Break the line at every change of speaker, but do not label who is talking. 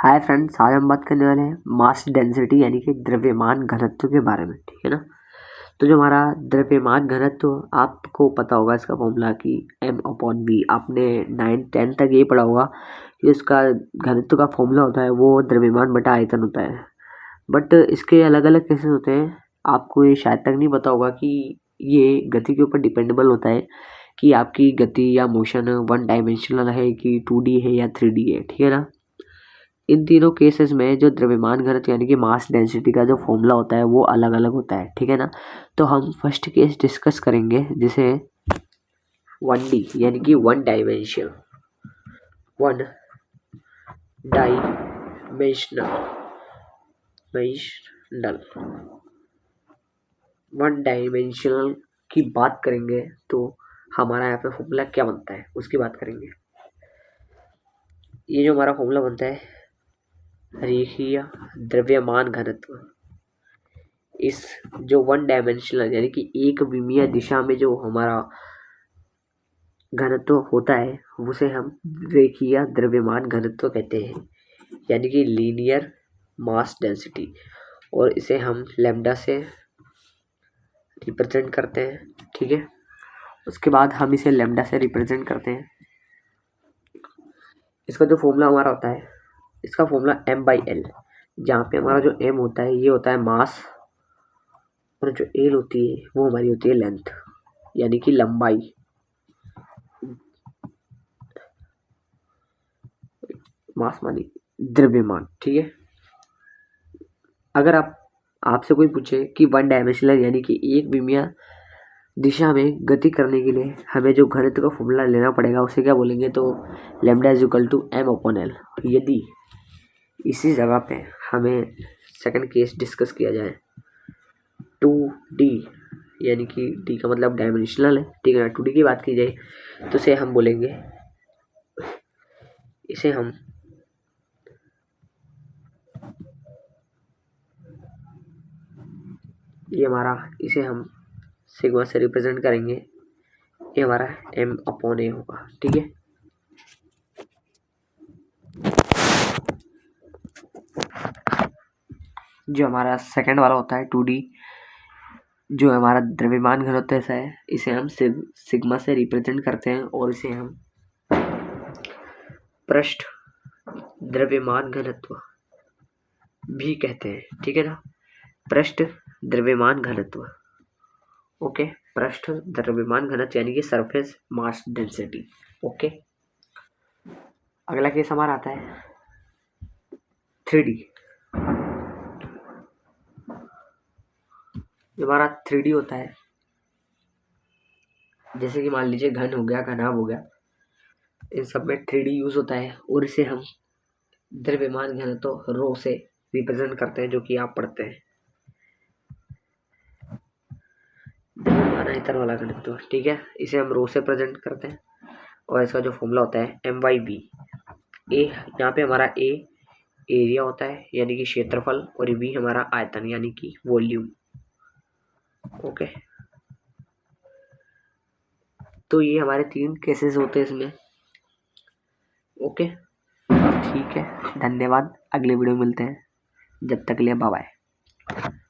Hi friends, आज हम बात करने वाले हैं मास डेंसिटी यानी कि द्रव्यमान घनत्व के बारे में। ठीक है ना। तो जो हमारा द्रव्यमान घनत्व, आपको पता होगा इसका फॉर्मूला कि m/v। आपने 9-10 तक ये पढ़ा होगा कि इसका घनत्व का फॉर्मूला होता है वो द्रव्यमान बटा आयतन होता है। बट इसके अलग अलग केसेस होते हैं। आपको ये शायद तक नहीं पता होगा कि ये गति के ऊपर डिपेंडेबल होता है कि आपकी गति या मोशन वन डायमेंशनल है कि 2D है या 3D है। ठीक है ना। इन तीनों केसेस में जो द्रव्यमान घनत्व यानी कि मास डेंसिटी का जो फॉर्मूला होता है वो अलग अलग होता है। ठीक है ना। तो हम फर्स्ट केस डिस्कस करेंगे जिसे 1D यानी कि वन डायमेंशनल वन डायमेंशनल की बात करेंगे तो हमारा यहाँ पे फॉर्मूला क्या बनता है उसकी बात करेंगे। ये जो हमारा फॉर्मूला बनता है रेखीय द्रव्यमान घनत्व, इस जो वन डायमेंशनल यानी कि एक विमीय दिशा में जो हमारा घनत्व होता है उसे हम रेखीय द्रव्यमान घनत्व कहते हैं, यानी कि लीनियर मास डेंसिटी। और इसे हम लैम्डा से रिप्रेजेंट करते हैं। ठीक है। उसके बाद हम इसे लैम्डा से रिप्रेजेंट करते हैं। इसका जो फॉर्मूला हमारा होता है, इसका फॉर्मूला m/l, जहाँ पे हमारा जो m होता है ये होता है मास और जो l होती है वो हमारी होती है लेंथ यानी कि लंबाई। मास मानी द्रव्यमान। ठीक है। अगर आपसे कोई पूछे कि वन डायमेंशनल यानी कि एक विमीय दिशा में गति करने के लिए हमें जो घनत्व का फॉर्मूला लेना पड़ेगा उसे क्या बोलेंगे, तो lambda is equal to m/l। यदि इसी जगह पे हमें सेकंड केस डिस्कस किया जाए 2D यानी कि D का मतलब डायमेंशनल है। ठीक है ना। 2D की बात की जाए तो इसे हम बोलेंगे, इसे हम इसे हम सिग्मा से रिप्रेजेंट करेंगे। ये हमारा m/a होगा। ठीक है। जो हमारा सेकंड वाला होता है 2D, जो हमारा द्रव्यमान घनत्व ऐसा है, इसे हम सिग्मा से रिप्रेजेंट करते हैं और इसे हम पृष्ठ द्रव्यमान घनत्व भी कहते हैं। ठीक है ना। पृष्ठ द्रव्यमान घनत्व, ओके। पृष्ठ द्रव्यमान घनत्व यानी कि सरफेस मास डेंसिटी। ओके। अगला केस हमारा आता है 3D। जो हमारा 3D होता है, जैसे कि मान लीजिए घन हो गया, घनाभ हो गया, इन सब में 3D यूज होता है और इसे हम द्रव्यमान घनत्व रो से रिप्रेजेंट करते हैं, जो कि आप पढ़ते हैं द्रव्यमान आयतन वाला घनत्व। ठीक है। इसे हम रो से प्रेजेंट करते हैं और इसका जो फॉर्मूला होता है m/v। ए यहाँ पे हमारा ए एरिया होता है यानी कि क्षेत्रफल और v हमारा आयतन यानी कि वॉल्यूम। ओके। तो ये हमारे 3 केसेस होते हैं इसमें। ओके। ठीक है। धन्यवाद। अगले वीडियो में मिलते हैं। जब तक के लिए बाय बाय।